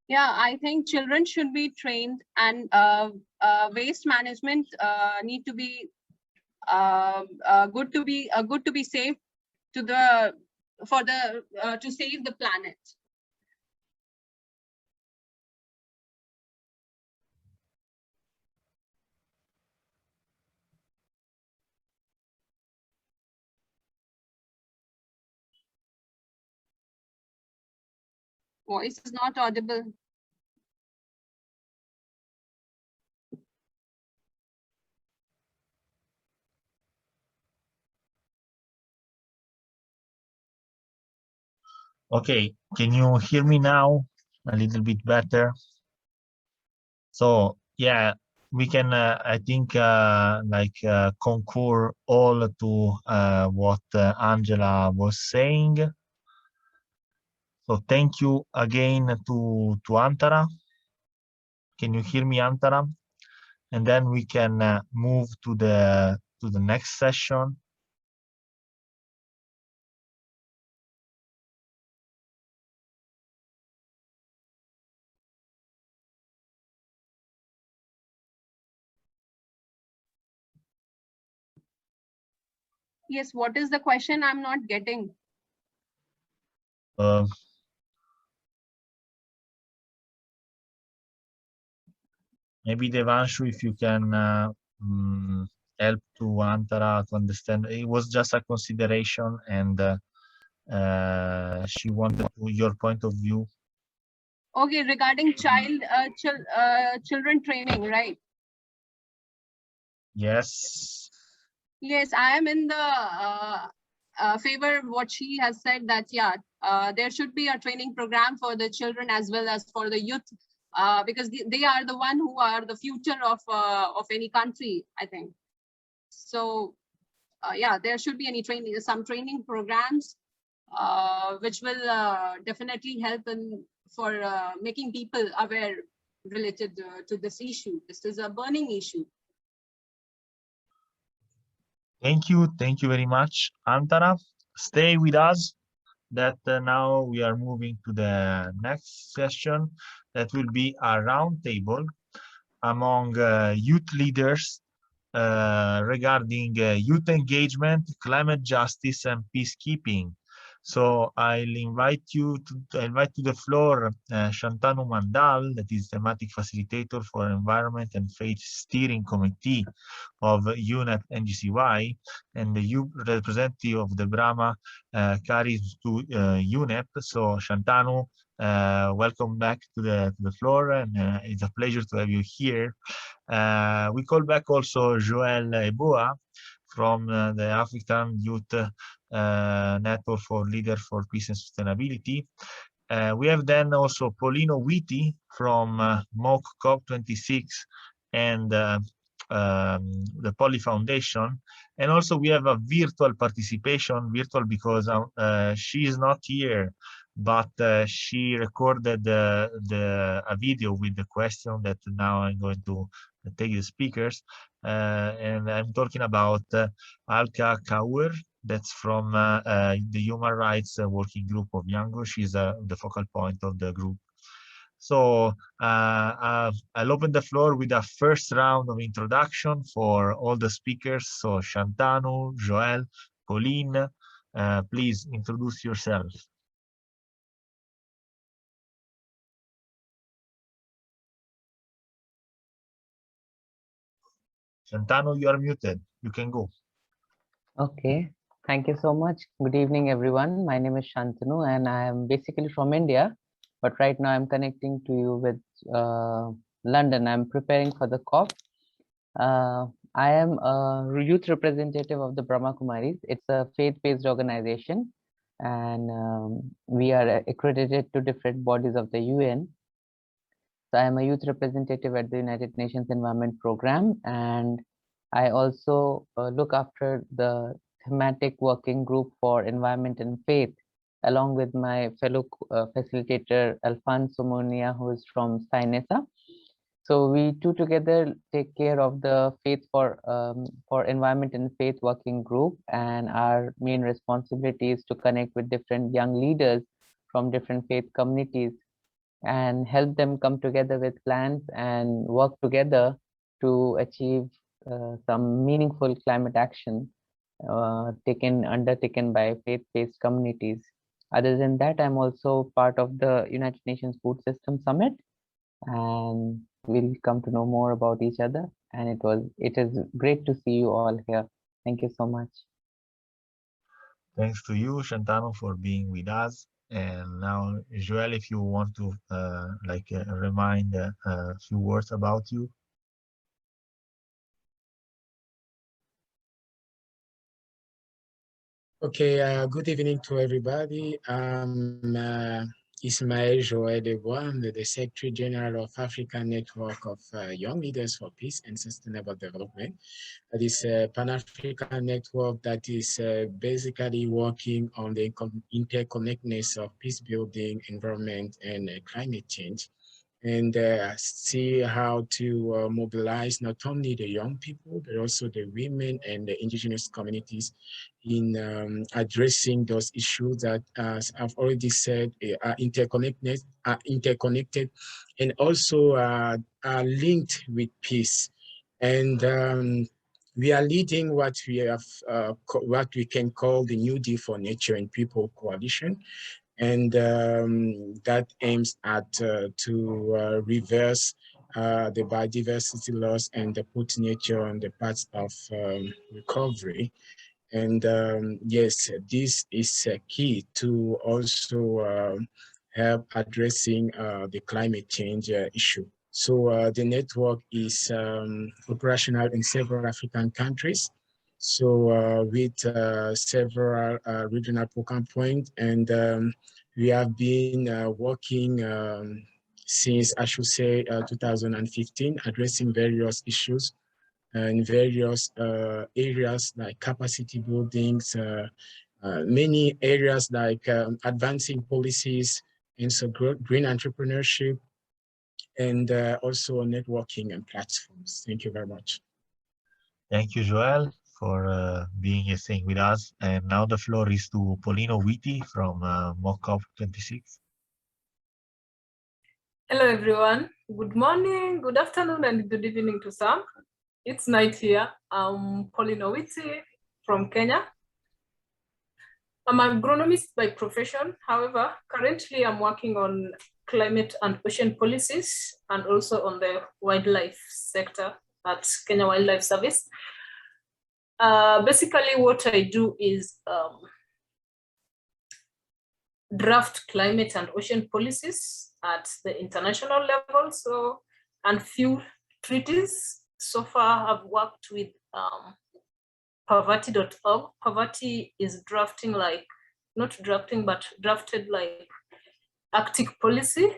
Yeah, I think children should be trained, and waste management need to be good to be safe to the to save the planet. Voice is not audible. Okay, can you hear me now a little bit better? So yeah, we can I think concur all to what Angela was saying. So thank you again to Antara. Can you hear me, Antara? And then we can move to the next session. Yes, what is the question? I'm not getting. Maybe Devanshu, if you can help to Antara to understand. It was just a consideration, and she wanted your point of view. Okay, regarding children training, right? Yes. Yes, I am in the favor of what she has said, that yeah, there should be a training program for the children as well as for the youth, because they are the one who are the future of any country, I think. So yeah, there should be some training programs which will definitely help for making people aware related to this issue. This is a burning issue. Thank you very much, Antara. Stay with us. That now we are moving to the next session. That will be a round table among youth leaders regarding youth engagement, climate justice, and peacekeeping. So I'll invite to the floor Shantanu Mandal, that is thematic facilitator for Environment and Faith Steering Committee of UNEP MGCY, and the youth representative of the Brahma Kumaris to UNEP. So Shantanu, welcome back to the floor, and it's a pleasure to have you here. We call back also Joel Eboa from the African Youth Network for Leader for Peace and Sustainability. We have then also Pauline Owiti from MOC COP26 and the Poly Foundation. And also we have a virtual participation, virtual because she is not here, but she recorded a video with the question that now I'm going to take the speakers. And I'm talking about Alka, that's from the Human Rights Working Group of YOUNGO. She's the focal point of the group. So I'll open the floor with a first round of introduction for all the speakers. So Shantanu, Joel, Pauline, please introduce yourself. Shantanu, you are muted. You can go. Okay, thank you so much. Good evening, everyone. My name is Shantanu, and I am basically from India, but right now I'm connecting to you with London. I'm preparing for the COP. I am a youth representative of the Brahma Kumaris. It's a faith-based organization, and we are accredited to different bodies of the UN. So I am a youth representative at the United Nations Environment Program, and I also look after the thematic working group for environment and faith, along with my fellow facilitator, Alfonso Monia, who is from Sinesa. So we two together take care of the faith for environment and faith working group, and our main responsibility is to connect with different young leaders from different faith communities and help them come together with plans and work together to achieve some meaningful climate action undertaken by faith-based communities. Other than that, I'm also part of the United Nations Food System Summit, and we'll come to know more about each other. And it is great to see you all here. Thank you so much. Thanks to you, Shantanu, for being with us. And now, Joel, if you want to remind a few words about you. Okay, good evening to everybody. Ismail Joel Eboa. I'm the Secretary General of African Network of Young Leaders for Peace and Sustainable Development. That is a Pan-African network that is basically working on the interconnectedness of peace building, environment, and climate change, and see how to mobilize not only the young people, but also the women and the indigenous communities in addressing those issues that, as I've already said, are interconnected, and also are linked with peace. And we are leading what we can call the New Deal for Nature and People Coalition, and that aims at to reverse the biodiversity loss and put nature on the path of recovery. And yes, this is key to also help addressing the climate change issue. So the network is operational in several African countries. So with several regional program points, and we have been working since, I should say, 2015, addressing various issues in various areas like capacity buildings, many areas like advancing policies, and so green entrepreneurship, and also networking and platforms. Thank you very much. Thank you, Joel, for being here, staying with us. And now the floor is to Pauline Owiti from MOCOP 26. Hello, everyone. Good morning, good afternoon, and good evening to some. It's night here. I'm Pauline Owiti from Kenya. I'm an agronomist by profession. However, currently I'm working on climate and ocean policies and also on the wildlife sector at Kenya Wildlife Service. Basically, what I do is draft climate and ocean policies at the international level, and few treaties. So far, I've worked with Poverty.org. Poverty is drafting drafted like Arctic policy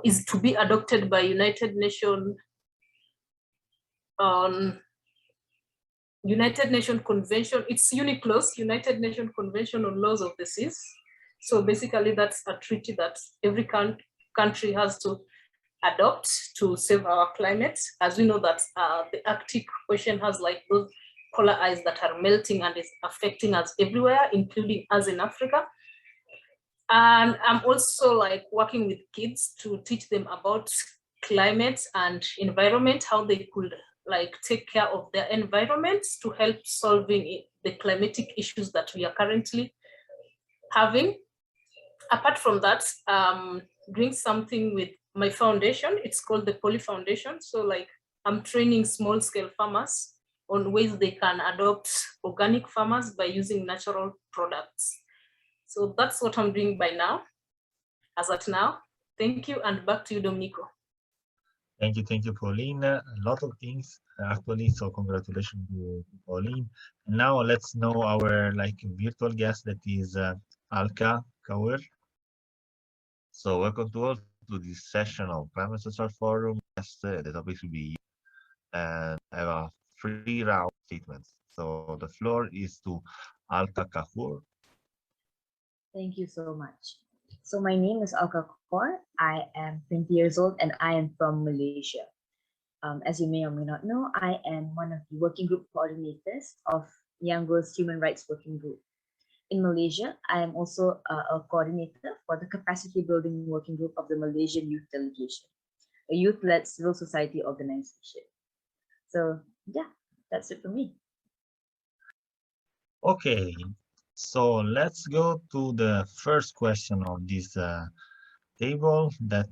is to be adopted by United Nations Convention. It's UNICLOS, United Nations Convention on Laws of the Seas. So basically, that's a treaty that every country has to adopt to save our climate. As we know that the Arctic Ocean has like those polar ice that are melting and is affecting us everywhere, including us in Africa. And I'm also like working with kids to teach them about climate and environment, how they could like take care of their environments to help solving the climatic issues that we are currently having. Apart from that, doing something with my foundation. It's called the Poly Foundation. So like I'm training small scale farmers on ways they can adopt organic farmers by using natural products. So that's what I'm doing by now, as at now. Thank you, and back to you, Domenico. Thank you, Pauline. A lot of things actually. So congratulations to Pauline. And now let's know our virtual guest, that is Alka Kaur. So welcome to all to this session of Climate Social Forum. Yes, the topic will be and have a 3 round statements. So the floor is to Alka Kaur. Thank you so much. So my name is Alka Kaur. I am 20 years old and I am from Malaysia. As you may or may not know, I am one of the working group coordinators of YOUNGO's Human Rights Working Group. In Malaysia, I am also a coordinator for the capacity building working group of the Malaysian Youth Delegation, a youth-led civil society organization. So yeah, that's it for me. Okay, so let's go to the first question of this table that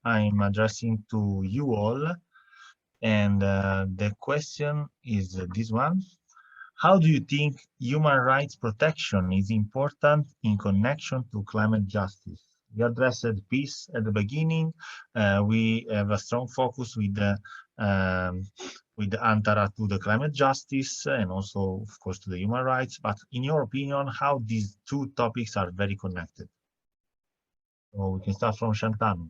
I'm addressing to you all. And the question is this one. How do you think human rights protection is important in connection to climate justice? We addressed peace at the beginning. We have a strong focus with the Antara to the climate justice and also, of course, to the human rights. But in your opinion, how these two topics are very connected? So we can start from Shantanu.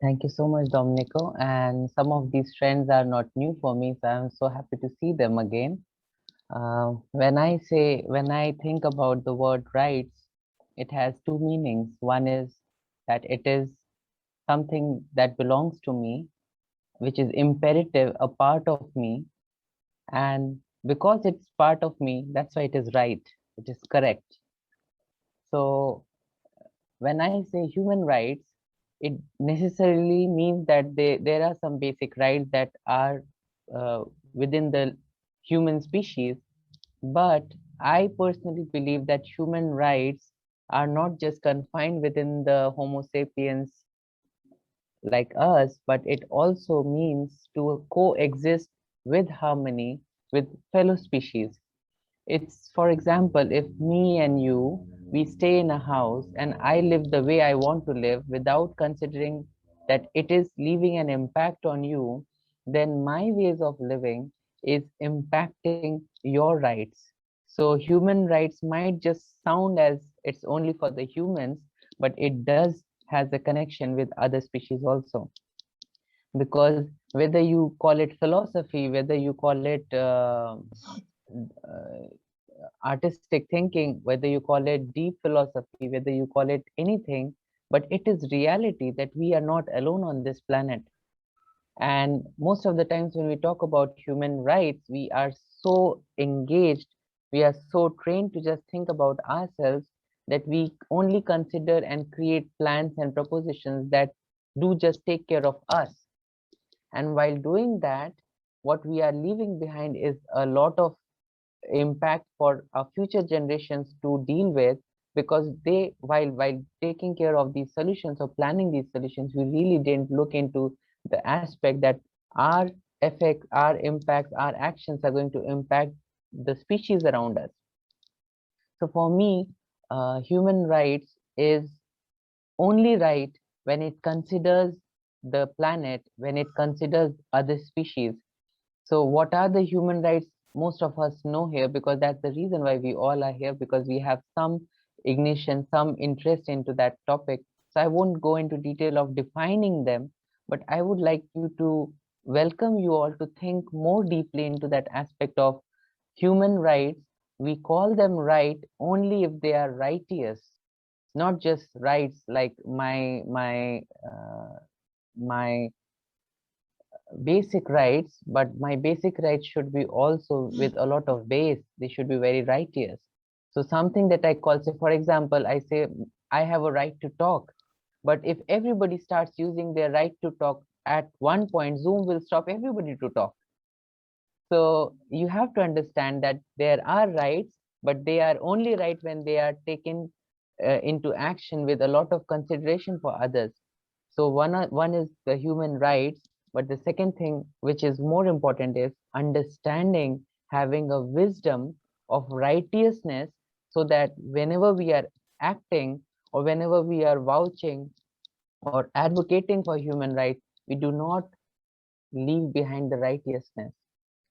Thank you so much, Domenico. And some of these trends are not new for me, so I'm so happy to see them again. When I think about the word rights, it has two meanings. One is that it is something that belongs to me, which is imperative, a part of me. And because it's part of me, that's why it is right, it is correct. So when I say human rights, it necessarily means that there are some basic rights that are within the human species. But I personally believe that human rights are not just confined within the Homo sapiens like us, but it also means to coexist with harmony with fellow species. It's, for example, if me and you, we stay in a house and I live the way I want to live without considering that it is leaving an impact on you, then my ways of living is impacting your rights. So human rights might just sound as it's only for the humans, but it does has a connection with other species also. Because whether you call it philosophy, whether you call it artistic thinking, whether you call it deep philosophy, whether you call it anything, but it is reality that we are not alone on this planet. And most of the times when we talk about human rights, we are so engaged, we are so trained to just think about ourselves that we only consider and create plans and propositions that do just take care of us. And while doing that, what we are leaving behind is a lot of impact for our future generations to deal with, because they while taking care of these solutions or planning these solutions, we really didn't look into the aspect that our effect, our impacts, our actions are going to impact the species around us. So for me, human rights is only right when it considers the planet, when it considers other species. So what are the human rights? Most of us know here, because that's the reason why we all are here, because we have some ignition, some interest into that topic. So I won't go into detail of defining them, but I would like you to welcome you all to think more deeply into that aspect of human rights. We call them right only if they are righteous, not just rights like my basic rights, but my basic rights should be also with a lot of base. They should be very righteous. So something that I call, say, for example, I say I have a right to talk, but if everybody starts using their right to talk, at one point Zoom will stop everybody to talk. So you have to understand that there are rights, but they are only right when they are taken into action with a lot of consideration for others. So one is the human rights, but the second thing, which is more important, is understanding, having a wisdom of righteousness, so that whenever we are acting or whenever we are vouching or advocating for human rights, we do not leave behind the righteousness.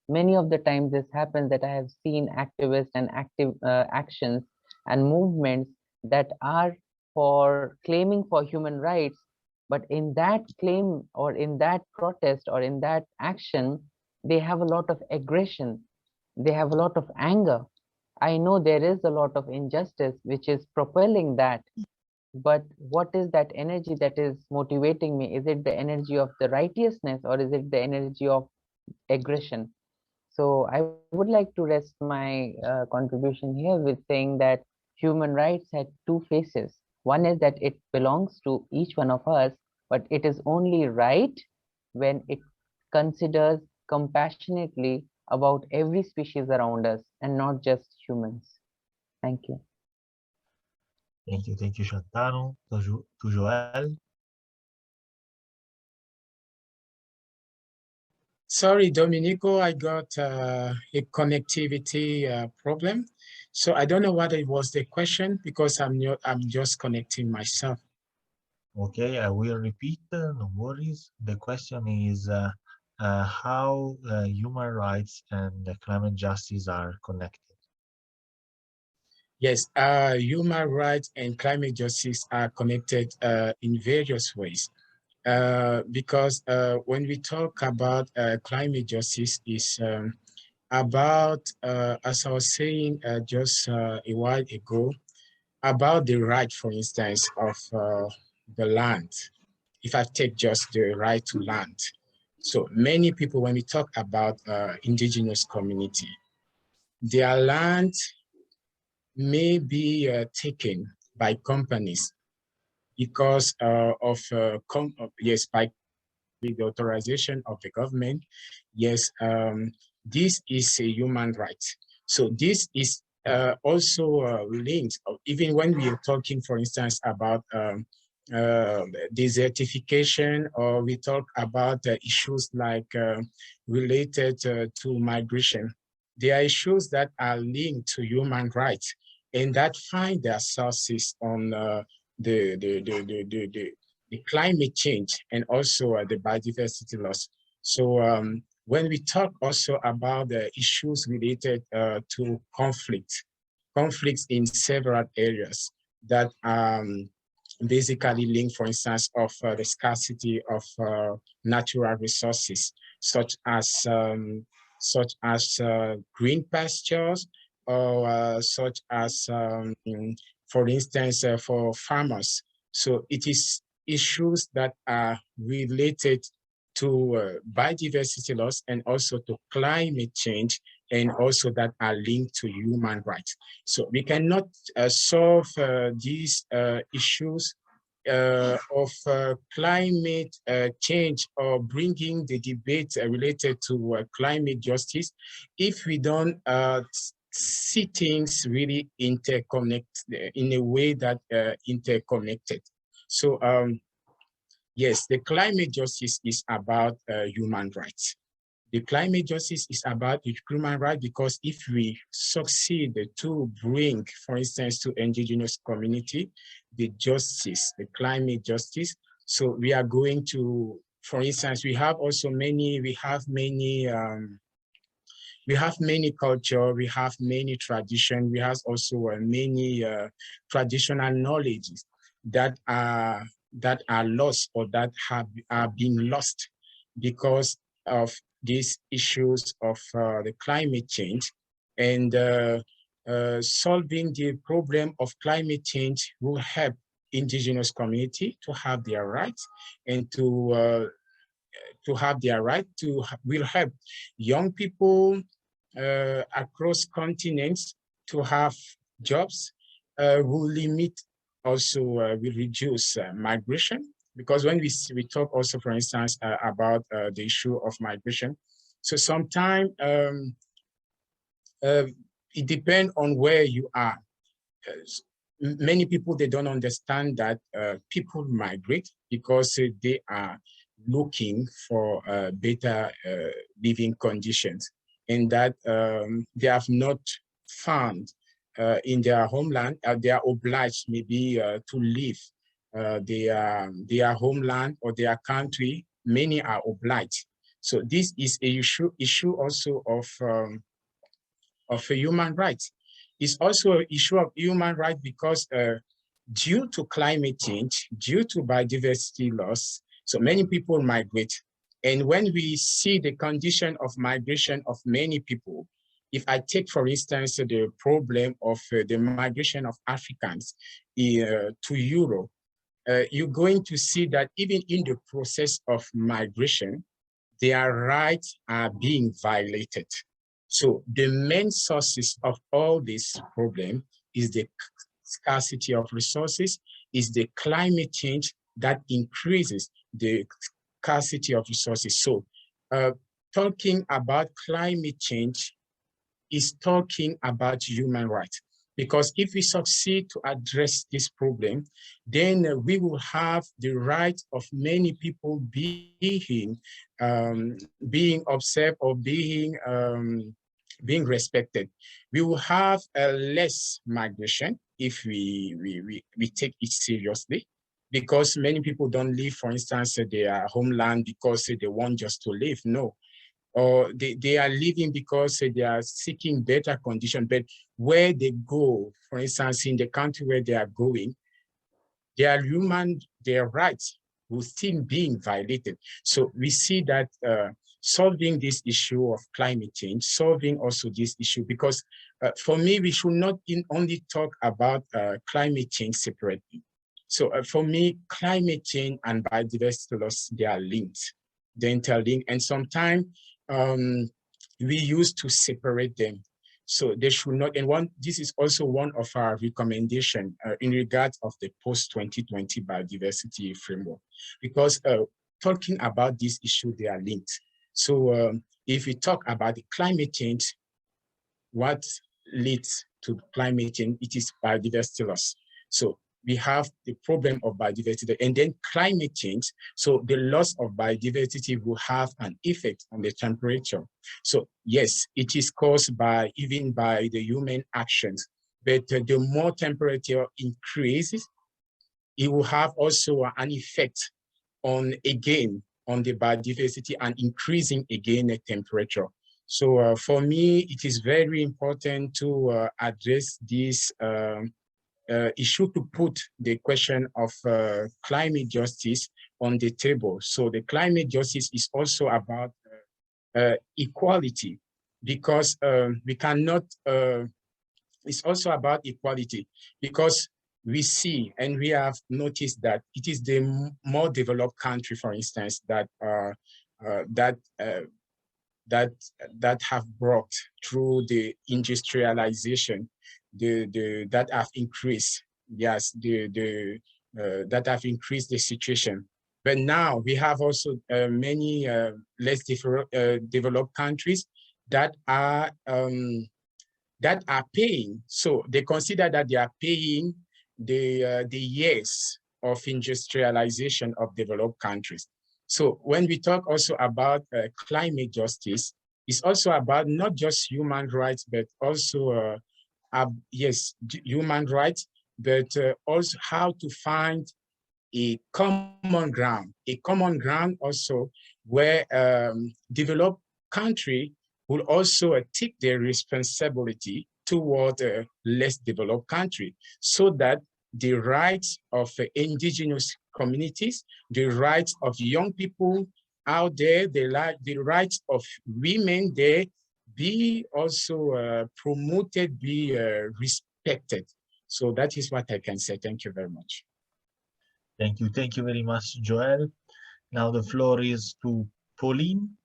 Many of the times this happens that I have seen activists and active actions and movements that are for claiming for human rights, but in that claim or in that protest or in that action, they have a lot of aggression, they have a lot of anger. I know there is a lot of injustice which is propelling that, but what is that energy that is motivating me? Is it the energy of the righteousness, or is it the energy of aggression? So I would like to rest my contribution here with saying that human rights had two faces. One is that it belongs to each one of us, but it is only right when it considers compassionately about every species around us and not just humans. Thank you. Thank you, Shantanu. To Joel. Sorry, Domenico, I got a connectivity problem. So I don't know what it was the question because I'm just connecting myself. Okay, I will repeat, no worries. The question is how human rights and climate justice are connected. Yes, human rights and climate justice are connected in various ways. Because when we talk about climate justice, is about, as I was saying just a while ago, about the right, for instance, of the land. If I take just the right to land. So many people, when we talk about indigenous community, their land may be taken by companies because yes, by the authorization of the government. Yes, this is a human right. So this is also linked, even when we are talking, for instance, about desertification, or we talk about issues like related to migration. There are issues that are linked to human rights and that find their sources on the climate change and also the biodiversity loss. So when we talk also about the issues related to conflicts in several areas that basically linked, for instance, of the scarcity of natural resources, such as green pastures, or such as, for instance, for farmers. So it is issues that are related to biodiversity loss and also to climate change, and also that are linked to human rights. So we cannot solve these issues of climate change, or bringing the debate related to climate justice, if we don't see things really interconnect in a way that interconnected. So yes, the climate justice is about human rights. The climate justice is about human rights, because if we succeed to bring, for instance, to indigenous community, the justice, the climate justice, so we are going to, for instance, we have many culture, we have many tradition, we have also many traditional knowledges that are lost, or that are being lost because of these issues of the climate change. And solving the problem of climate change will help indigenous community to have their rights, and to have their right to will help young people across continents to have jobs, will limit also, will reduce migration. Because when we talk also, for instance, about the issue of migration, so sometimes it depends on where you are. Many people, they don't understand that people migrate because they are looking for better living conditions, and that they have not found in their homeland. They are obliged maybe to leave their homeland or their country. Many are obliged. So this is a issue also of human rights. It's also an issue of human rights because due to climate change, due to biodiversity loss, so many people migrate. And when we see the condition of migration of many people, if I take, for instance, the problem of the migration of Africans to Europe, you're going to see that even in the process of migration, their rights are being violated. So the main sources of all this problem is the scarcity of resources, is the climate change that increases the scarcity of resources. So talking about climate change is talking about human rights. Because if we succeed to address this problem, then we will have the right of many people being observed or being respected. We will have less migration if we take it seriously, because many people don't leave, for instance, their homeland because they want just to live. No. Or they are living because they are seeking better conditions. But where they go, for instance, in the country where they are going, their rights will still being violated. So we see that solving this issue of climate change, solving also this issue, because for me, we should not only talk about climate change separately. So for me, climate change and biodiversity loss, they are linked, they're interlinked, and sometimes we used to separate them. So they should not, and this is also one of our recommendations in regards of the post-2020 biodiversity framework, because talking about this issue, they are linked. So if we talk about the climate change, what leads to climate change, it is biodiversity loss. So we have the problem of biodiversity and then climate change. So the loss of biodiversity will have an effect on the temperature. So yes, it is caused even by the human actions, but the more temperature increases, it will have also an effect on the biodiversity and increasing again the temperature. So for me, it is very important to address this issue, to put the question of climate justice on the table. So the climate justice is also about equality, because we cannot, it's also about equality, because we see and we have noticed that it is the more developed country, for instance, that have brought through the industrialization, that have increased, yes, that have increased the situation. But now we have also many less developed countries that are paying. So they consider that they are paying the years of industrialization of developed countries. So when we talk also about climate justice, it's also about not just human rights, but also yes, human rights, but also how to find a common ground also where developed country will also take their responsibility toward a less developed country, so that the rights of indigenous communities, the rights of young people out there, the rights of women there, be also promoted, be respected. So that is what I can say. Thank you very much. Thank you very much, Joel. Now the floor is to Pauline.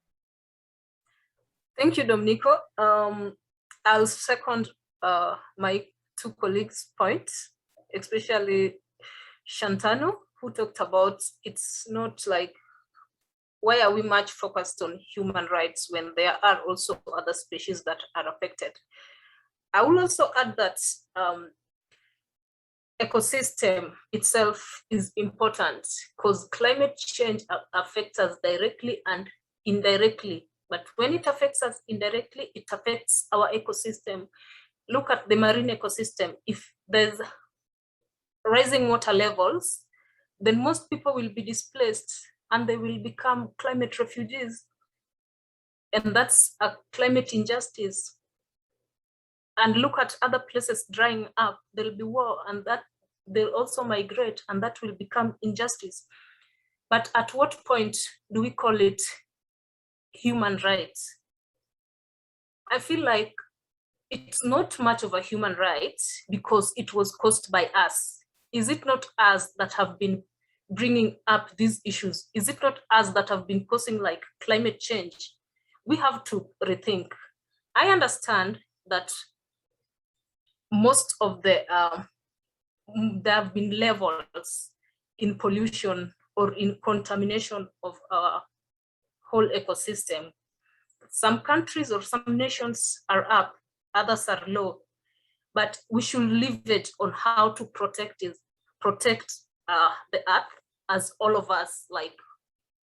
Thank you, Domenico. I'll second my two colleagues' points, especially Shantanu, who talked about it's not like, why are we much focused on human rights when there are also other species that are affected? I will also add that ecosystem itself is important, because climate change affects us directly and indirectly. But when it affects us indirectly, it affects our ecosystem. Look at the marine ecosystem. If there's rising water levels, then most people will be displaced and they will become climate refugees. And that's a climate injustice. And look at other places drying up, there'll be war, and that they'll also migrate, and that will become injustice. But at what point do we call it human rights? I feel like it's not much of a human right because it was caused by us. Is it not us that have been bringing up these issues? Is it not us that have been causing like climate change? We have to rethink. I understand that most of the there have been levels in pollution or in contamination of our whole ecosystem. Some countries or some nations are up, others are low, but we should leave it on how to protect the earth, as all of us, like,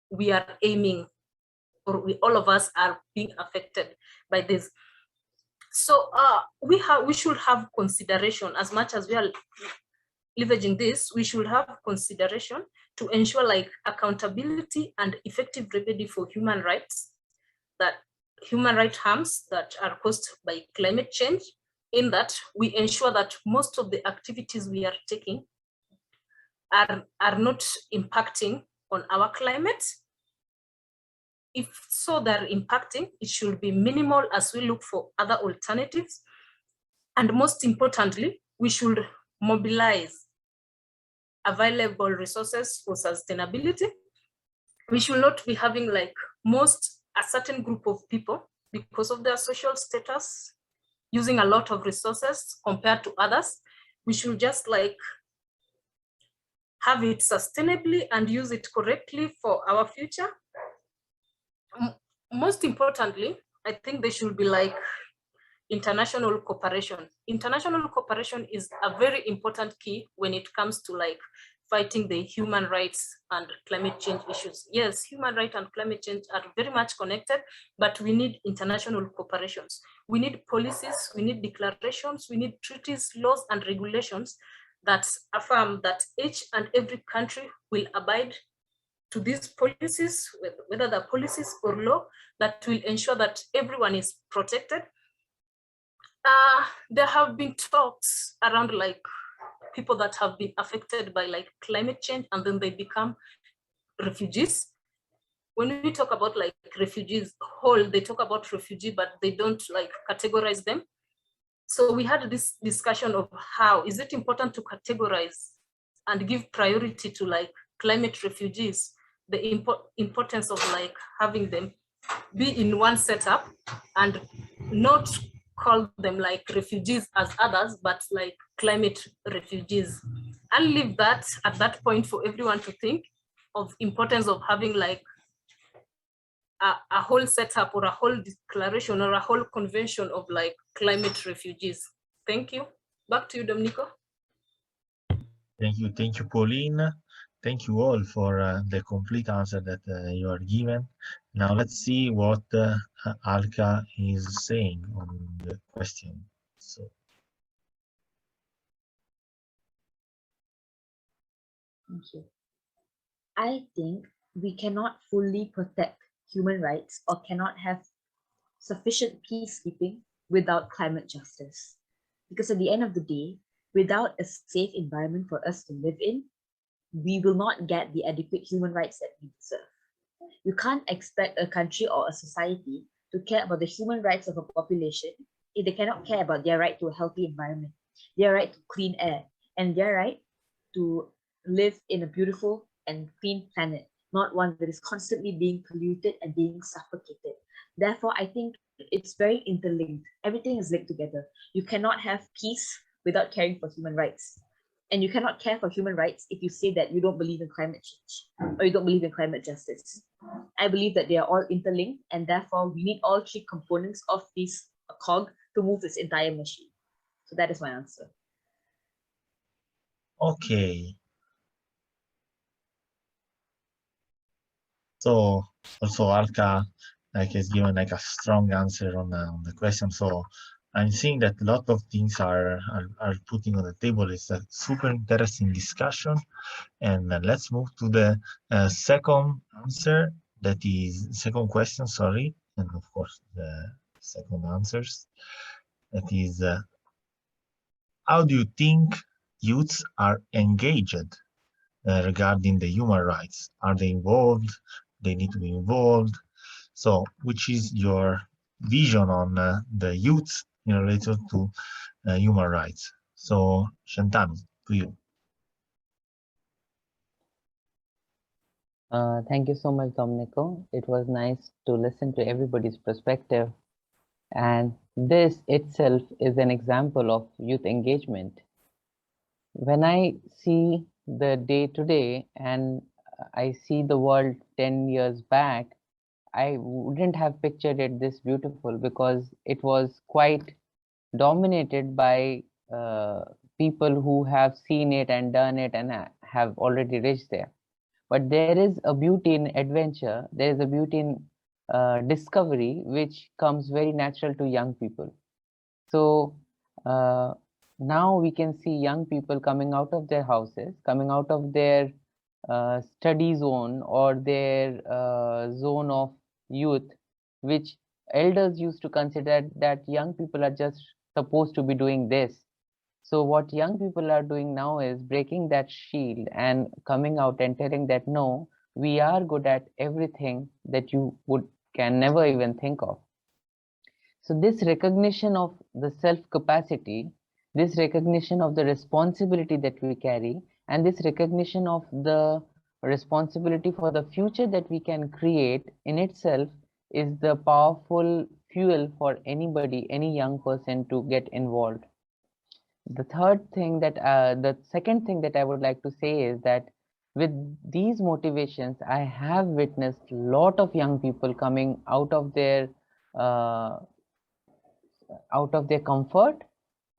we are aiming, or all of us are being affected by this. So we should have consideration. As much as we are leveraging this, we should have consideration to ensure like accountability and effective remedy for human rights, that human rights harms that are caused by climate change, in that we ensure that most of the activities we are taking are not impacting on our climate. If so, they're impacting, it should be minimal as we look for other alternatives. And most importantly, we should mobilize available resources for sustainability. We should not be having like a certain group of people, because of their social status, using a lot of resources compared to others. We should just like have it sustainably and use it correctly for our future. Most importantly, I think there should be like international cooperation. International cooperation is a very important key when it comes to like fighting the human rights and climate change issues. Yes, human rights and climate change are very much connected, but we need international cooperations. We need policies, we need declarations, we need treaties, laws, and regulations that affirm that each and every country will abide to these policies, whether they're policies or law, that will ensure that everyone is protected. There have been talks around like people that have been affected by like climate change and then they become refugees. When we talk about like refugees, they talk about refugee, but they don't like categorize them. So we had this discussion of how is it important to categorize and give priority to like climate refugees, the importance of like having them be in one setup and not call them like refugees as others, but like climate refugees. I'll leave that at that point for everyone to think of importance of having like a whole setup or a whole declaration or a whole convention of like climate refugees. Thank you. Back to you, Domenico. Thank you, Pauline. Thank you all for the complete answer that you are given. Now let's see what Alka is saying on the question. So. Thank you. I think we cannot fully protect human rights or cannot have sufficient peacekeeping without climate justice. Because at the end of the day, without a safe environment for us to live in, we will not get the adequate human rights that we deserve. You can't expect a country or a society to care about the human rights of a population if they cannot care about their right to a healthy environment, their right to clean air, and their right to live in a beautiful and clean planet, not one that is constantly being polluted and being suffocated. Therefore, I think it's very interlinked. Everything is linked together. You cannot have peace without caring for human rights. And you cannot care for human rights if you say that you don't believe in climate change or you don't believe in climate justice. I believe that they are all interlinked, and therefore we need all three components of this cog to move this entire machine. So that is my answer. Okay. So also Alka has given like a strong answer on the question. So I'm seeing that a lot of things are putting on the table. It's a super interesting discussion. And let's move to the second answer. That is second question, sorry. And of course, the second answers. That is, how do you think youths are engaged regarding the human rights? Are they involved? They need to be involved. So, which is your vision on the youth in relation to human rights? So, Shantanu, to you. Thank you so much, Domenico. It was nice to listen to everybody's perspective. And this itself is an example of youth engagement. When I see the day today and I see the world 10 years back, I wouldn't have pictured it this beautiful, because it was quite dominated by people who have seen it and done it and have already reached there. But there is a beauty in adventure, there is a beauty in discovery, which comes very natural to young people. So now we can see young people coming out of their houses, coming out of their study zone or their zone of youth, which elders used to consider that young people are just supposed to be doing this. So what young people are doing now is breaking that shield and coming out and telling that no, we are good at everything that you can never even think of. So this recognition of the self capacity, this recognition of the responsibility that we carry, and this recognition of the responsibility for the future that we can create in itself is the powerful fuel for anybody, any young person to get involved. The second thing that I would like to say is that with these motivations, I have witnessed a lot of young people coming out of their comfort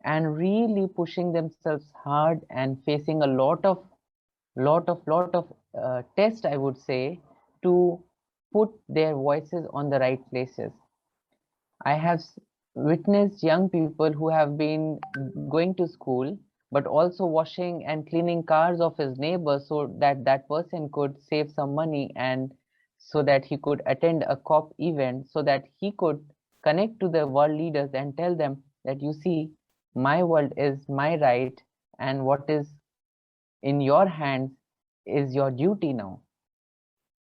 and really pushing themselves hard and facing a lot of test, I would say, to put their voices on the right places. I have witnessed young people who have been going to school, but also washing and cleaning cars of his neighbor so that that person could save some money, and so that he could attend a COP event, so that he could connect to the world leaders and tell them that, you see, my world is my right, and what is in your hands is your duty now.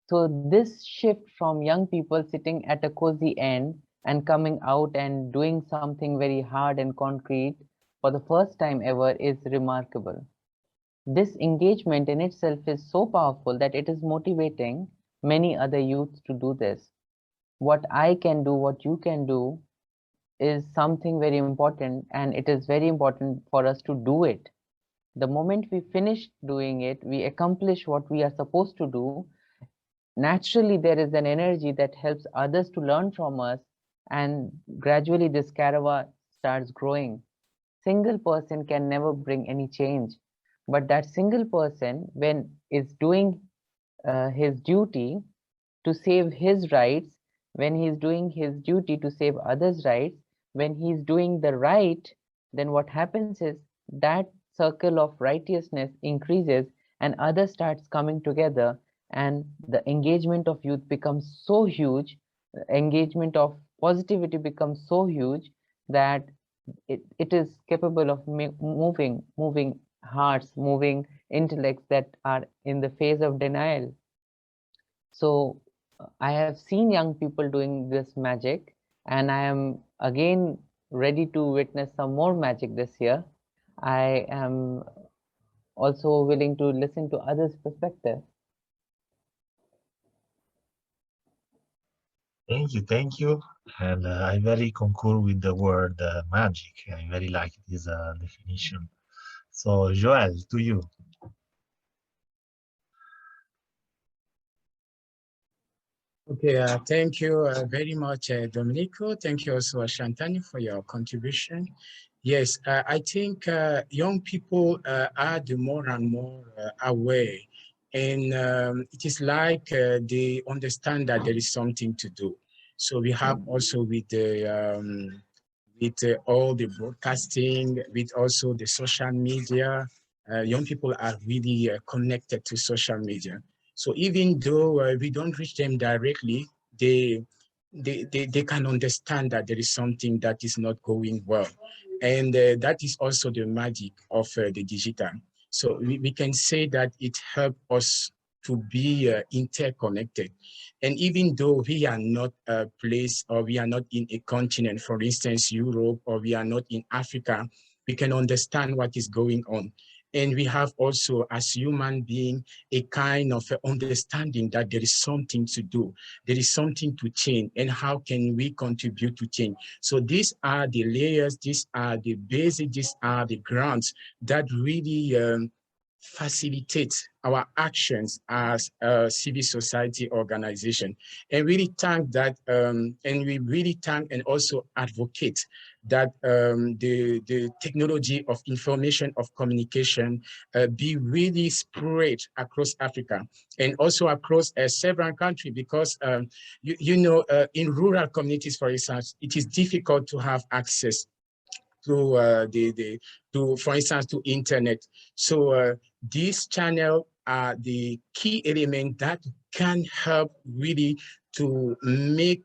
So this shift from young people sitting at a cozy end and coming out and doing something very hard and concrete for the first time ever is remarkable. This engagement in itself is so powerful that it is motivating many other youths to do this. What I can do, what you can do, is something very important, and it is very important for us to do it. The moment we finish doing it, we accomplish what we are supposed to do, naturally there is an energy that helps others to learn from us, and gradually this caravan starts growing. Single person can never bring any change, but that single person, when is doing his duty to save his rights, when he's doing his duty to save others' rights, when he's doing the right, then what happens is that circle of righteousness increases and others starts coming together, and the engagement of youth becomes so huge, engagement of positivity becomes so huge that it is capable of moving hearts, moving intellects that are in the phase of denial. So I have seen young people doing this magic, and I am again ready to witness some more magic this year. I am also willing to listen to others' perspective. Thank you. And I very concur with the word magic. I very like this definition. So, Joel, to you. Okay, thank you very much, Domenico. Thank you also, Shantanu, for your contribution. Yes, I think young people are the more and more aware, and it is like they understand that there is something to do. So we have also with all the broadcasting, with also the social media, young people are really connected to social media. So even though we don't reach them directly, they can understand that there is something that is not going well. And that is also the magic of the digital. So we can say that it helped us to be interconnected. And even though we are not a place, or we are not in a continent, for instance, Europe, or we are not in Africa, we can understand what is going on. And we have also, as human being, a kind of understanding that there is something to do, there is something to change, and how can we contribute to change. So these are the layers, these are the basics, these are the grounds that really facilitate our actions as a civil society organization. And really thank that, and we really thank and also advocate that the technology of information, of communication be really spread across Africa and also across several countries, because you know, in rural communities, for instance, it is difficult to have access to for instance, to internet. So this channel are the key element that can help really to make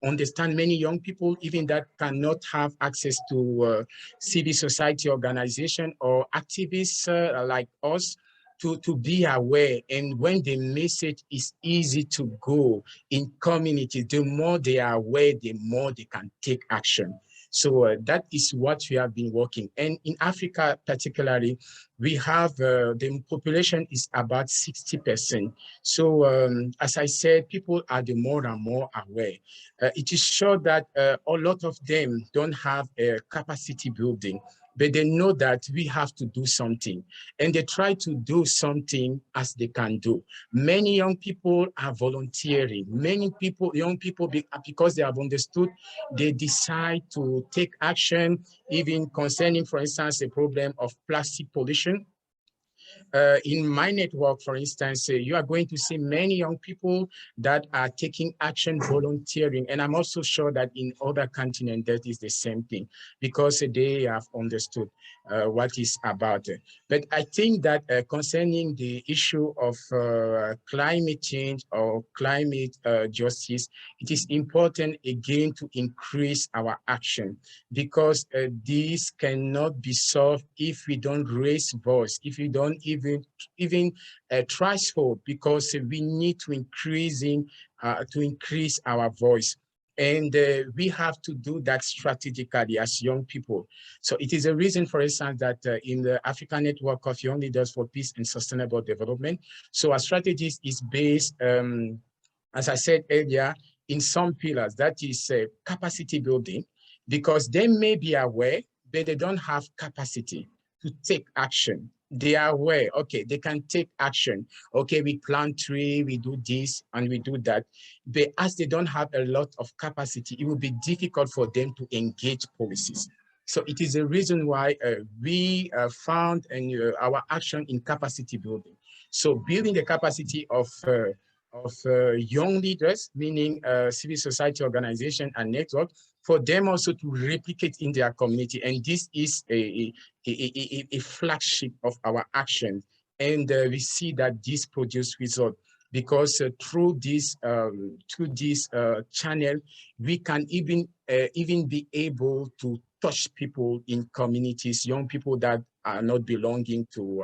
understand many young people, even that cannot have access to civil society organization or activists like us, to be aware. And when the message is easy to go in communities, the more they are aware, the more they can take action. So that is what we have been working. And in Africa particularly, we have the population is about 60%. So as I said, people are the more and more aware. It is sure that a lot of them don't have a capacity building, but they know that we have to do something, and they try to do something as they can do. Many young people are volunteering. Many people, young people, because they have understood, they decide to take action, even concerning, for instance, the problem of plastic pollution. In my network, for instance, you are going to see many young people that are taking action, volunteering. And I'm also sure that in other continents, that is the same thing, because they have understood what is about it. But I think that concerning the issue of climate change or climate justice, it is important again to increase our action, because this cannot be solved if we don't raise voice, if we don't even threshold, because we need to increase our voice. And we have to do that strategically as young people. So it is a reason, for instance, that in the African Network of Young Leaders for Peace and Sustainable Development, so our strategies is based, as I said earlier, in some pillars. That is capacity building, because they may be aware, but they don't have capacity to take action. They are aware, okay, they can take action. Okay, we plant tree, we do this and we do that. But as they don't have a lot of capacity, it will be difficult for them to engage policies. So it is a reason why we found our action in capacity building. So building the capacity of young leaders, meaning civil society organization and network, for them also to replicate in their community. And this is a flagship of our action. And we see that this produces results, because through this channel, we can even be able to touch people in communities, young people that are not belonging to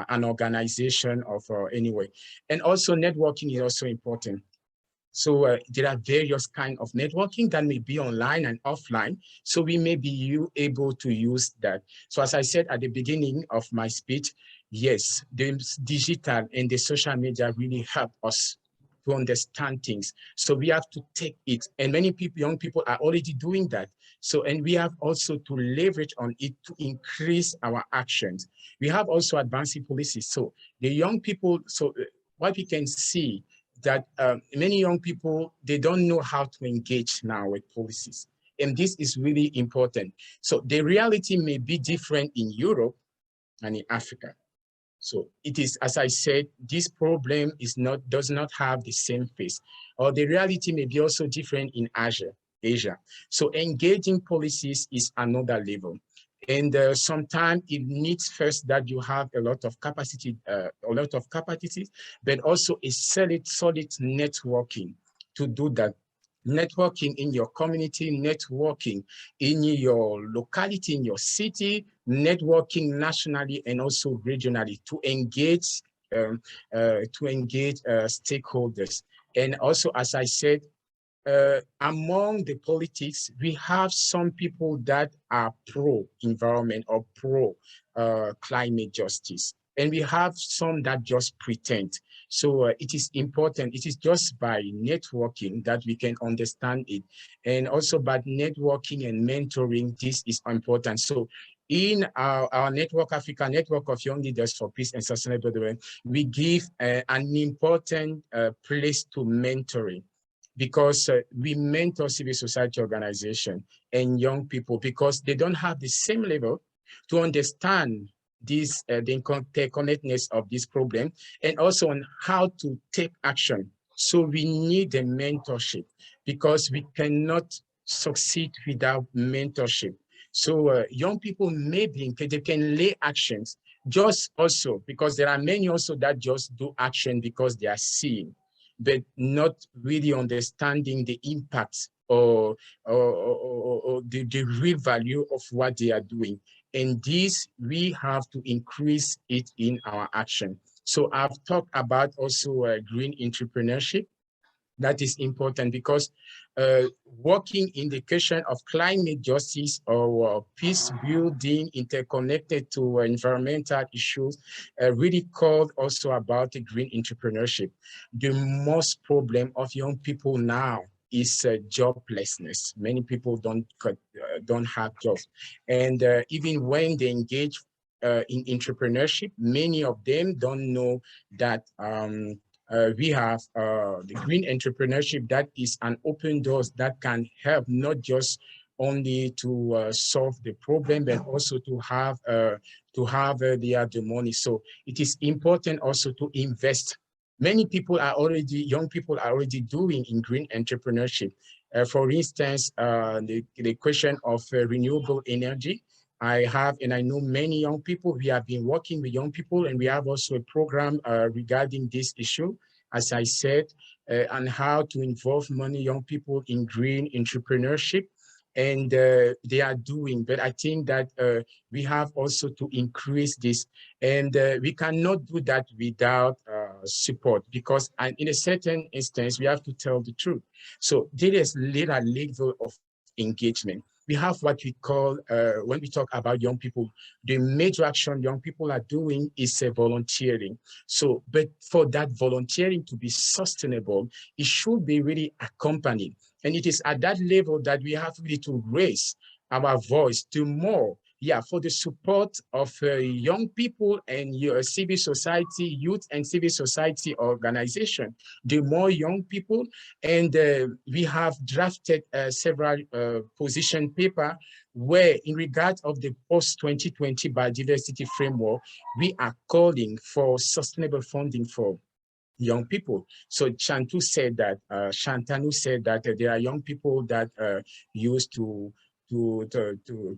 an organization of anyway. And also networking is also important. So there are various kinds of networking that may be online and offline. So we may be able to use that. So as I said at the beginning of my speech, yes, the digital and the social media really help us to understand things. So we have to take it. And many people, young people are already doing that. So, and we have also to leverage on it to increase our actions. We have also advancing policies. So the young people, so what we can see that many young people, they don't know how to engage now with policies. And this is really important. So the reality may be different in Europe and in Africa. So it is, as I said, this problem does not have the same face, or the reality may be also different in Asia. So engaging policies is another level. And sometimes it needs first that you have a lot of capacity, but also a solid networking to do that. Networking in your community, networking in your locality, in your city, networking nationally and also regionally to engage stakeholders. And also, as I said, among the politics, we have some people that are pro-environment or pro-climate justice. And we have some that just pretend. So it is important. It is just by networking that we can understand it. And also by networking and mentoring, this is important. So in our network, Africa Network of Young Leaders for Peace and Sustainable Development, we give an important place to mentoring, because we mentor civil society organization and young people because they don't have the same level to understand this, the interconnectedness of this problem, and also on how to take action. So we need a mentorship because we cannot succeed without mentorship. So young people maybe they can lay actions just also because there are many also that just do action because they are seeing, but not really understanding the impact or the real value of what they are doing. And this, we have to increase it in our action. So I've talked about also green entrepreneurship. That is important because working in the question of climate justice or peace building interconnected to environmental issues really called also about the green entrepreneurship. The most problem of young people now is joblessness. Many people don't have jobs. And even when they engage in entrepreneurship, many of them don't know that we have the green entrepreneurship that is an open doors that can help not just only to solve the problem, but also to have the money. So it is important also to invest. Many people are already, young people are already doing in green entrepreneurship. For instance, the question of renewable energy. I have, and I know many young people. We have been working with young people, and we have also a program regarding this issue, as I said, on how to involve many young people in green entrepreneurship. And they are doing, but I think that we have also to increase this. And we cannot do that without support, because in a certain instance, we have to tell the truth. So there is little level of engagement. We have what we call, when we talk about young people, the major action young people are doing is volunteering. So, but for that volunteering to be sustainable, it should be really accompanied. And it is at that level that we have really to raise our voice to more, for the support of young people and civil society, youth and civil society organization, the more young people. And we have drafted several position paper where in regard of the post-2020 biodiversity framework, we are calling for sustainable funding for young people. So Shantanu said that there are young people that used to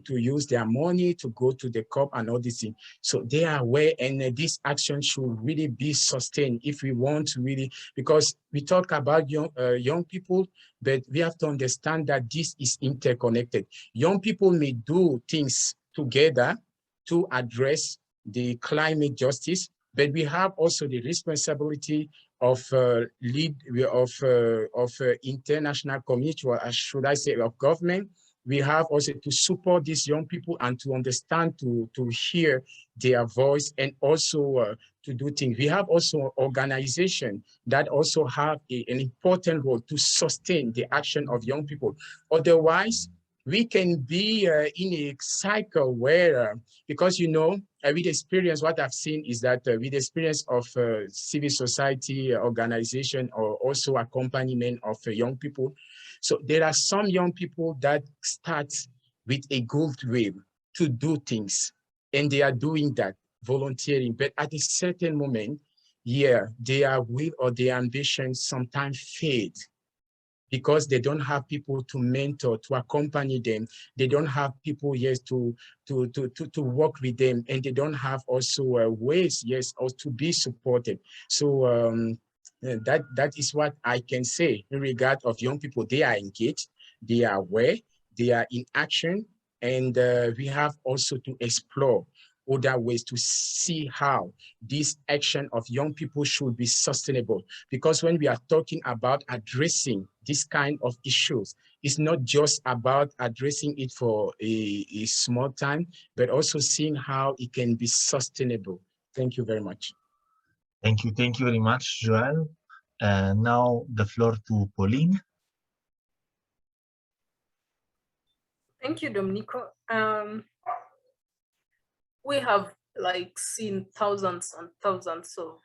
use their money to go to the COP and all these things. So they are aware, and this action should really be sustained if we want to really, because we talk about young people, but we have to understand that this is interconnected. Young people may do things together to address the climate justice, but we have also the responsibility of international community, or should I say of government. We have also to support these young people and to understand, to hear their voice, and also to do things. We have also organizations that also have an important role to sustain the action of young people. Otherwise, we can be in a cycle where, because with experience, what I've seen is that with experience of civil society organization or also accompaniment of young people, so there are some young people that start with a goodwill to do things, and they are doing that, volunteering, but at a certain moment, their will or their ambition sometimes fade, because they don't have people to mentor, to accompany them. They don't have people, to work with them, and they don't have also ways, or to be supported. So that is what I can say in regard of young people. They are engaged, they are aware, they are in action, and we have also to explore other ways to see how this action of young people should be sustainable. Because when we are talking about addressing this kind of issues, it's not just about addressing it for a small time, but also seeing how it can be sustainable. Thank you very much. Thank you very much, Joel. Now the floor to Pauline. Thank you, Domenico. We have like seen thousands and thousands of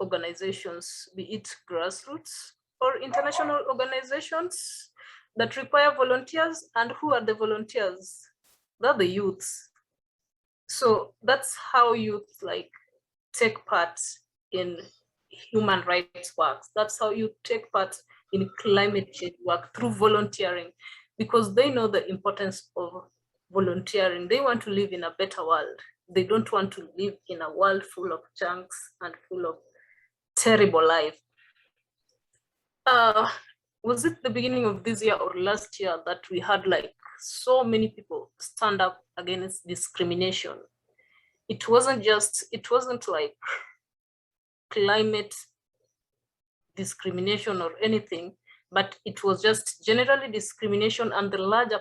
organizations, be it grassroots or international organizations that require volunteers. And who are the volunteers? They're the youths. So that's how youth like take part in human rights work. That's how you take part in climate change work, through volunteering, because they know the importance of volunteering. They want to live in a better world. They don't want to live in a world full of junks and full of terrible life. Was it the beginning of this year or last year that we had like so many people stand up against discrimination? It wasn't like climate discrimination or anything, but it was just generally discrimination, and the larger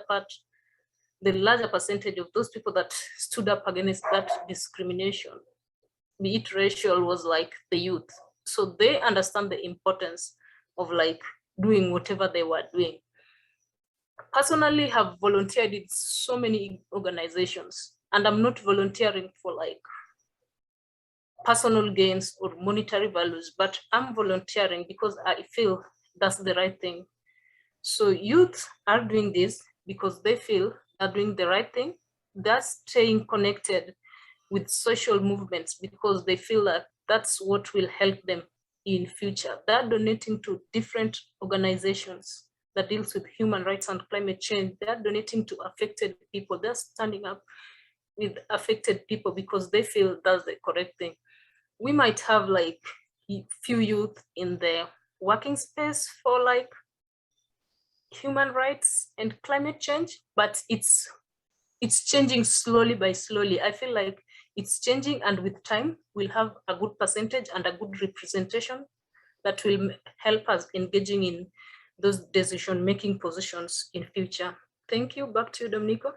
percentage of those people that stood up against that discrimination, be it racial, was like the youth. So they understand the importance of like doing whatever they were doing. Personally, have volunteered in so many organizations, and I'm not volunteering for like personal gains or monetary values, but I'm volunteering because I feel that's the right thing. So youth are doing this because they feel they're doing the right thing. They're staying connected with social movements because they feel that that's what will help them in future. They're donating to different organizations that deals with human rights and climate change. They're donating to affected people. They're standing up with affected people because they feel that's the correct thing. We might have like few youth in the working space for like human rights and climate change, but it's changing slowly by slowly. I feel like it's changing, and with time we'll have a good percentage and a good representation that will help us engaging in those decision-making positions in future. Thank you. Back to you, Domenico.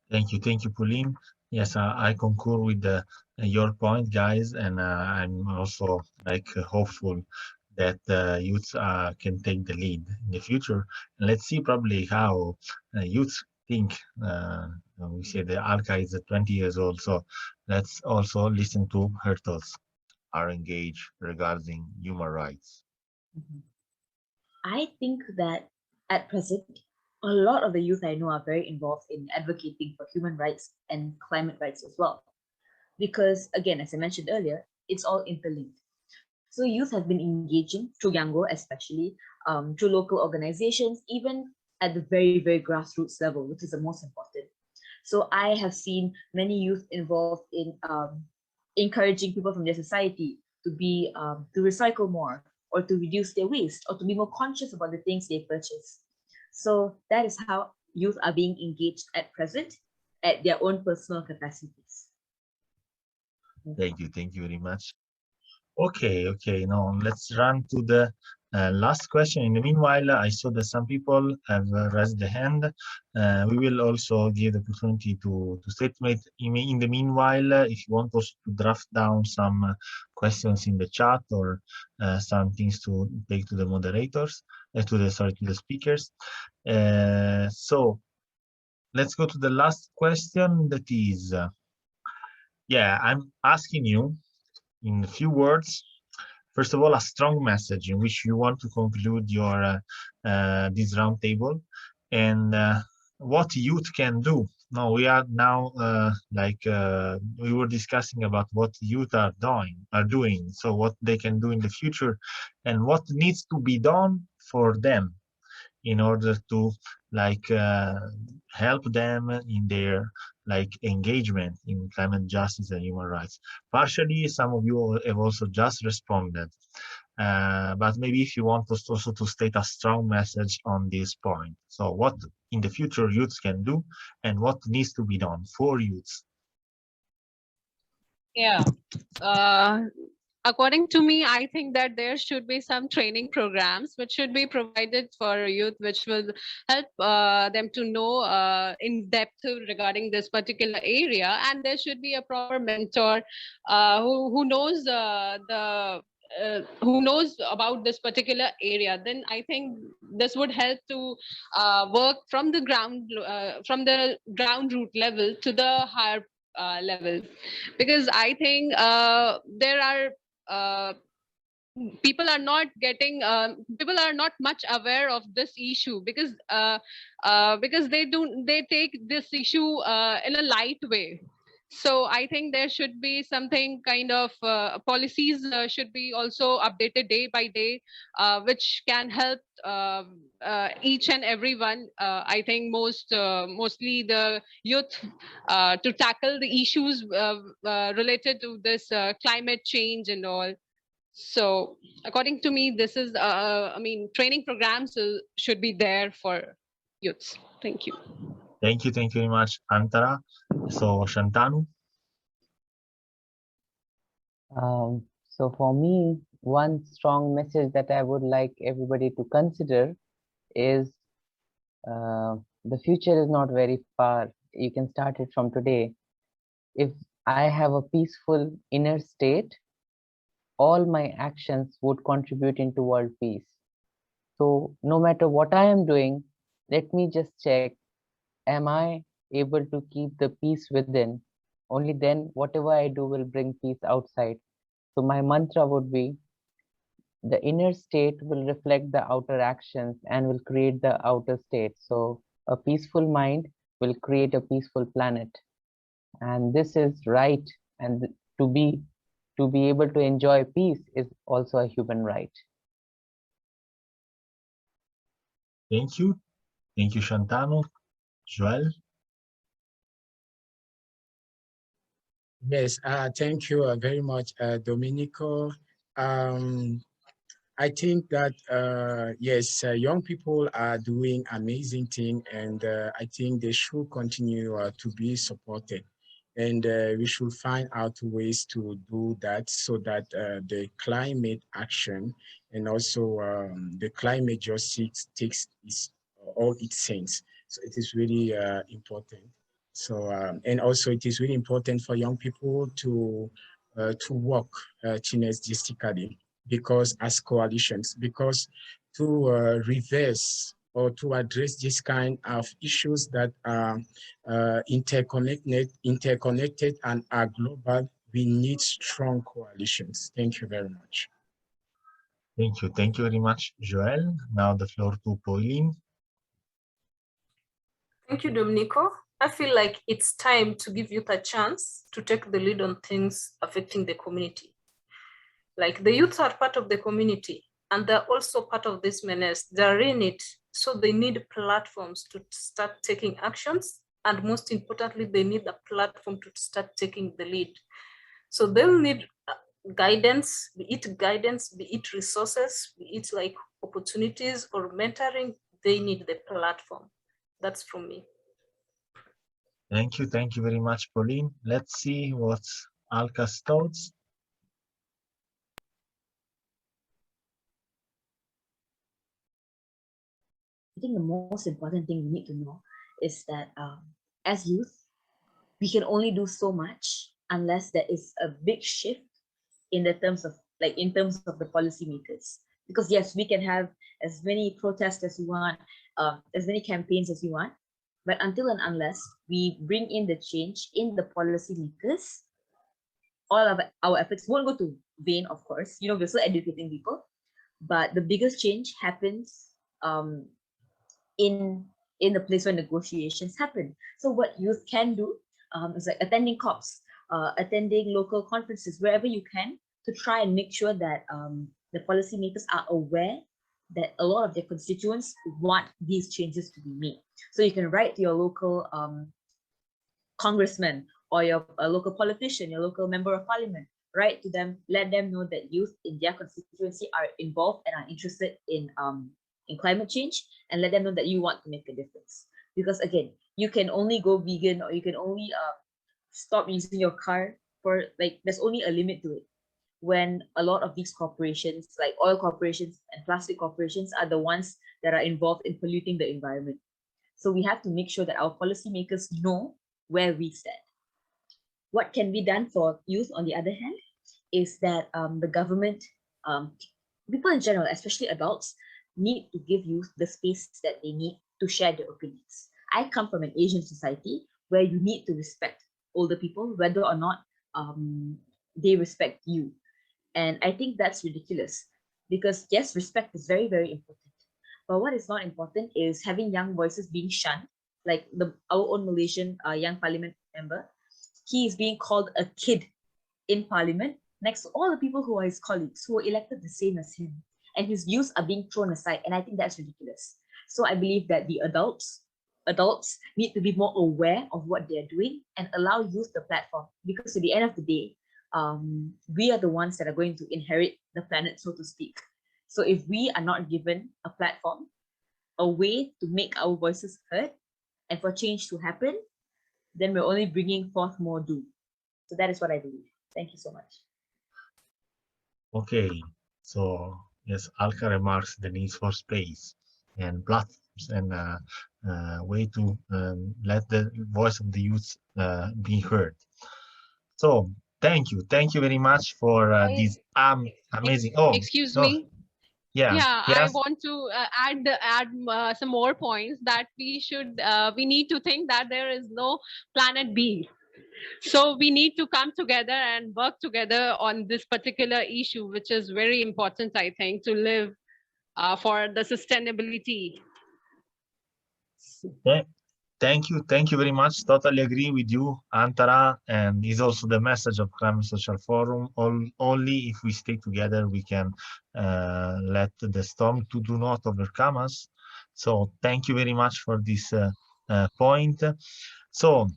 Thank you, Pauline. Yes, I concur with your point, guys, and I'm also like hopeful that youth can take the lead in the future. And let's see probably how youth think. We say the Alka is 20 years old, so let's also listen to her thoughts are engaged regarding human rights. I think that at present, a lot of the youth I know are very involved in advocating for human rights and climate rights as well. Because again, as I mentioned earlier, it's all interlinked. So youth have been engaging through YOUNGO, especially through local organizations, even at the very, very grassroots level, which is the most important. So I have seen many youth involved in encouraging people from their society to be to recycle more, or to reduce their waste, or to be more conscious about the things they purchase. So that is how youth are being engaged at present at their own personal capacities. Thank you very much. Okay, now let's run to the last question. In the meanwhile, I saw that some people have raised the hand. We will also give the opportunity to statement. In the meanwhile, if you want us to draft down some questions in the chat, or some things to take to the moderators, to the speakers. So let's go to the last question. That is, yeah, I'm asking you in a few words. First of all, a strong message in which you want to conclude your this roundtable, and what youth can do. Now we are we were discussing about what youth are doing. So what they can do in the future, and what needs to be done for them in order to help them in their engagement in climate justice and human rights. Partially, some of you have also just responded, but maybe if you want us also to state a strong message on this point. So what in the future youths can do, and what needs to be done for youths. Yeah. According to me, I think that there should be some training programs which should be provided for youth, which will help them to know in depth regarding this particular area. And there should be a proper mentor who knows who knows about this particular area. Then I think this would help to work from the ground root level to the higher level, because I think there are people are not much aware of this issue, because they take this issue in a light way. So I think there should be something kind of policies should be also updated day by day, which can help each and everyone. I think mostly the youth to tackle the issues related to this climate change and all. So according to me, this is, I mean, training programs should be there for youths. Thank you. Thank you very much, Antara. So Shantanu. So for me, one strong message that I would like everybody to consider is the future is not very far. You can start it from today. If I have a peaceful inner state, all my actions would contribute into world peace. So no matter what I am doing, let me just check, am I able to keep the peace within? Only then whatever I do will bring peace outside. So my mantra would be, the inner state will reflect the outer actions and will create the outer state. So a peaceful mind will create a peaceful planet. And this is right. And to be able to enjoy peace is also a human right. Thank you, Shantanu. Joel. Yes, thank you very much, Domenico. I think that, yes, young people are doing amazing things, and I think they should continue to be supported. And we should find out ways to do that so that the climate action and also the climate justice takes all its sense. So it is really important. So, and also it is really important for young people to work synergistically, because as coalitions, because to reverse or to address this kind of issues that are interconnected and are global, we need strong coalitions. Thank you very much. Thank you very much, Joel. Now the floor to Pauline. Thank you, Domenico. I feel like it's time to give youth a chance to take the lead on things affecting the community. Like, the youth are part of the community, and they're also part of this menace. They're in it, so they need platforms to start taking actions. And most importantly, they need a platform to start taking the lead. So they'll need guidance, be it resources, be it like opportunities or mentoring. They need the platform. That's from me. Thank you very much, Pauline. Let's see what's Alka's thoughts. I think the most important thing we need to know is that as youth, we can only do so much unless there is a big shift in the terms of the policymakers. Because yes, we can have as many protests as we want, as many campaigns as we want, but until and unless we bring in the change in the policymakers, all of our efforts won't go to vain, of course. You know, we're still educating people, but the biggest change happens in the place where negotiations happen. So what youth can do is like attending COPs, attending local conferences, wherever you can, to try and make sure that the policymakers are aware that a lot of their constituents want these changes to be made. So you can write to your local congressman or your local politician, your local member of parliament, write to them, let them know that youth in their constituency are involved and are interested in climate change, and let them know that you want to make a difference. Because again, you can only go vegan, or you can only stop using your car there's only a limit to it. When a lot of these corporations, like oil corporations and plastic corporations, are the ones that are involved in polluting the environment. So we have to make sure that our policymakers know where we stand. What can be done for youth, on the other hand, is that the government, people in general, especially adults, need to give youth the space that they need to share their opinions. I come from an Asian society where you need to respect older people, whether or not they respect you. And I think that's ridiculous because yes, respect is very, very important. But what is not important is having young voices being shunned, like our own Malaysian young parliament member. He is being called a kid in parliament next to all the people who are his colleagues who were elected the same as him. And his views are being thrown aside. And I think that's ridiculous. So I believe that the adults need to be more aware of what they're doing and allow youth the platform. Because at the end of the day, we are the ones that are going to inherit the planet, so to speak. So if we are not given a platform, a way to make our voices heard and for change to happen, then we're only bringing forth more doom. So that is what I believe. Thank you so much. Okay, so yes, Alka remarks the need for space and platforms and way to let the voice of the youth be heard. So thank you very much for this amazing. Oh, Excuse no. me. Yeah. Yeah, Yes. I want to add some more points that we need to think that there is no planet B. So we need to come together and work together on this particular issue, which is very important, I think, to live for the sustainability. Thank you very much. Totally agree with you, Antara, and is also the message of Climate Social Forum. Only if we stay together, we can let the storm do not overcome us. So thank you very much for this point. So.